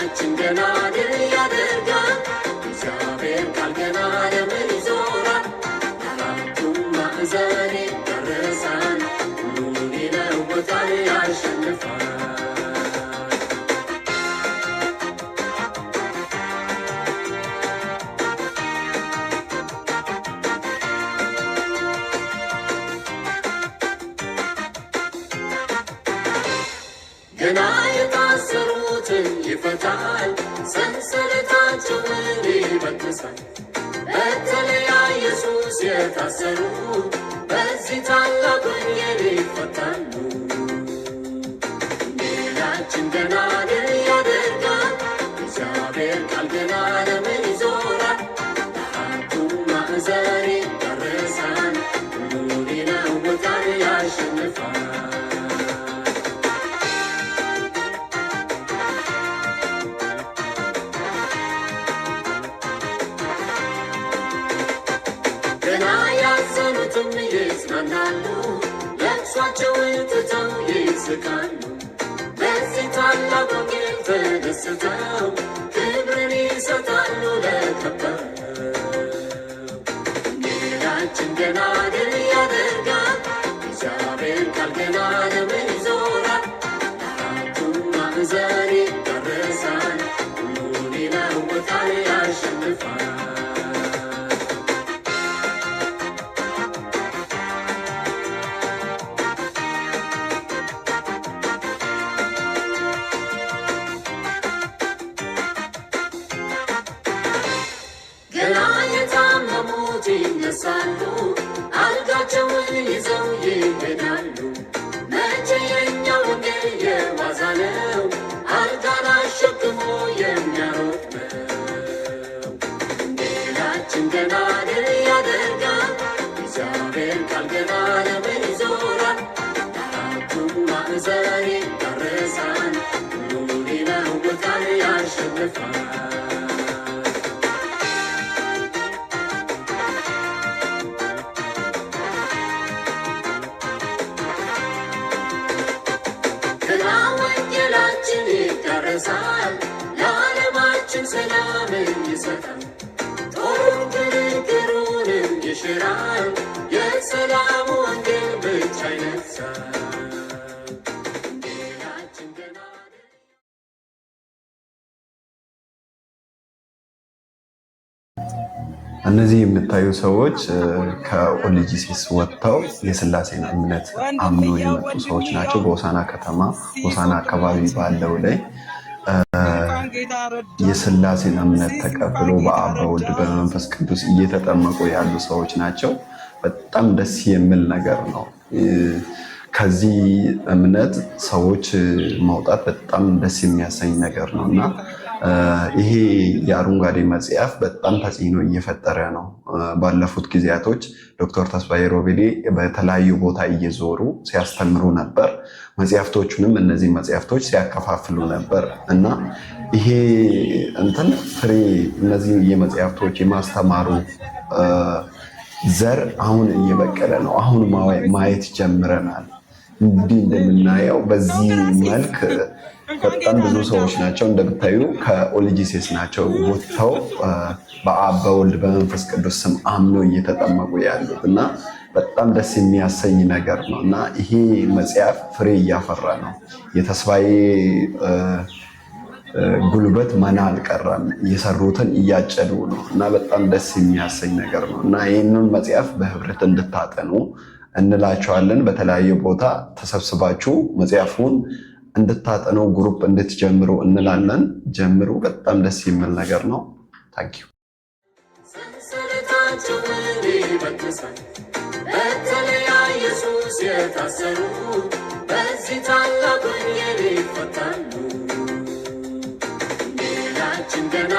ሌላችን ገና ድል ያደርጋል እግዚአብሔር ቃል ገና ዓለምን ይዞራል አራቱም ማዕዘን ይደረሳል ሁሉን ይለውጣል ያሸንፋል ገና የታሰሩትን ይፈታል ሰንሰለታቸውን ይበጥሳል በተለያ ኢየሱስ የታሰሩ በዚህ ታላቅ ወንጌል ይፈታሉ ሌላችን ገና ድል ያደርጋል እግዚአብሔር ቃል ገና ዓለምን ይዞራል አራቱም ማዕዘን ይደረሳል ሁሉን ይለውጣል ያሸንፋል ገና ያዘኑትም ይጽናናሉ ለቅሷቸውን ትተው ይስቃሉ በዚህ ታላቅ ወንጌል ተደስተው ክብርን ይሰጣሉ ለከበረው ጌታችን ገና ድል ያደርጋል እግዚአብሔር ቃል ገና ዓለምን ይዞራል አራቱም ማዕዘን ይደረሳል ሁሉን ይለውጣል ያሸንፋል ገና የታመሙት ይነሳሉ አልጋቸውን ይዘው ይሄዳሉ መቼ የኛ ወንጌል የዋዛ ነው አልጋን አሸክሞ የሚያሮጥ ነው ጌታችን ገና ድል ያደርጋል እግዚአብሔር ቃል ገና ዓለምን ይዞራል አራቱም ማዕዘን ይደረሳል ሁሉን ይለውጣል ያሸንፋል ገና ወንጌላችን ይደረሳል ለዓለማችን ሰላምን ይሰጣል ጦሩን ግርግሩንም ይሽራል የሰላሙ ወንጌል ብቻ ይነግሣል እነዚህ የምታዩ ሰዎች ከኦልጂሲስ ወጥተው የስላሴን እምነት አምኖ የመጡ ሰዎች ናቸው። በሆሳና ከተማ ሆሳና አካባቢ ባለው ላይ የስላሴን እምነት ተቀብሎ በአብ በወልድ በመንፈስ ቅዱስ እየተጠመቁ ያሉ ሰዎች ናቸው። በጣም ደስ የሚል ነገር ነው። ከዚህ እምነት ሰዎች ማውጣት በጣም ደስ የሚያሰኝ ነገር ነው እና ይሄ የአረንጓዴ መጽሐፍ በጣም ተጽዕኖ እየፈጠረ ነው። ባለፉት ጊዜያቶች ዶክተር ተስፋዬ ሮቤሌ በተለያዩ ቦታ እየዞሩ ሲያስተምሩ ነበር። መጽሐፍቶቹንም እነዚህ መጽሐፍቶች ሲያከፋፍሉ ነበር እና ይሄ እንትን ፍሬ እነዚህ የመጽሐፍቶች የማስተማሩ ዘር አሁን እየበቀለ ነው። አሁን ማየት ጀምረናል። እንዲህ እንደምናየው በዚህ መልክ በጣም ብዙ ሰዎች ናቸው እንደምታዩ ከኦልጂሲስ ናቸው ወጥተው በአብ በወልድ በመንፈስ ቅዱስ ስም አምነው እየተጠመቁ ያሉት እና በጣም ደስ የሚያሰኝ ነገር ነው እና ይሄ መጽሐፍ ፍሬ እያፈራ ነው። የተስፋዬ ጉልበት መና አልቀረም። እየሰሩትን እያጨዱ ነው እና በጣም ደስ የሚያሰኝ ነገር ነው እና ይህንን መጽሐፍ በህብረት እንድታጠኑ እንላቸዋለን። በተለያየ ቦታ ተሰብስባችሁ መጽሐፉን እንድታጠኑ ግሩፕ እንድትጀምሩ እንላለን። ጀምሩ። በጣም ደስ የሚል ነገር ነው። ታንኪዩ። ሰንሰለታቸውን ይበጥሳል በተለያ ኢየሱስ የታሰሩ በዚህ ታላቅ ወንጌል ይፈታሉ ጌታችን ገና